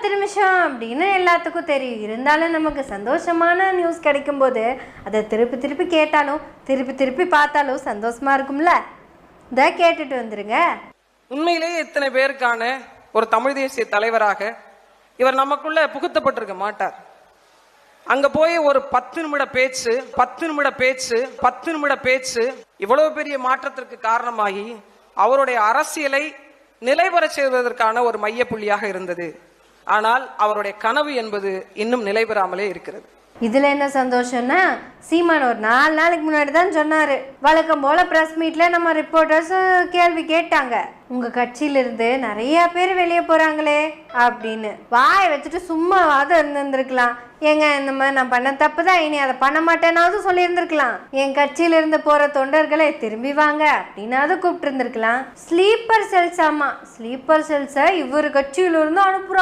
10 நிமிஷம் அப்படின்னு எல்லாத்துக்கும் தெரியும். இருந்தாலும் நமக்கு சந்தோஷமான நியூஸ் கிடைக்கும்போது அதை திருப்பி திருப்பி கேட்டாலும் திருப்பி திருப்பி பார்த்தாலும் சந்தோஷமா இருக்கும்ல. இதை கேட்டுட்டு வந்துருங்க. உண்மையிலேயே இத்தனை பேருக்கான ஒரு தமிழ் தேசிய தலைவராக இவர் நமக்குள்ள புகுத்தப்பட்டிருக்க மாட்டார். அங்க போய் ஒரு 10 நிமிட பேச்சு இவ்வளவு பெரிய மாற்றத்திற்கு காரணமாகி அவருடைய அரசியலை நிலைபெற செய்வதற்கான ஒரு மையப்புள்ளியாக இருந்தது. ஆனால் அவருடைய கனவு என்பது இன்னும் நிலைபெறாமலே இருக்கிறது. இதுல என்ன சந்தோஷம்னா, சீமான் ஒரு 4 நாளைக்கு முன்னாடி தான் சொன்னாரு, வழக்கம் போல பிரஸ் மீட்ல நம்ம ரிப்போர்ட்டர்ஸ் கேள்வி கேட்டாங்க, உங்க கட்சியிலிருந்து நிறைய பேர் வெளியே போறாங்களே அப்படின்னு. வாயை வச்சுட்டு சும்மாவாவது இருந்திருக்கலாம். ஏங்க இந்த மாதிரி நான் பண்ண தப்பு தான், இனி அதை பண்ண மாட்டேனாவது சொல்லியிருந்திருக்கலாம். என் கட்சியில இருந்து போற தொண்டர்களை திரும்பி வாங்க அப்படின்னாவது கூப்பிட்டு இருந்திருக்கலாம். ஸ்லீப்பர் செல்ஸ், ஆமா ஸ்லீப்பர் செல்ஸை இவர் கட்சியிலிருந்து அனுப்புறாங்க.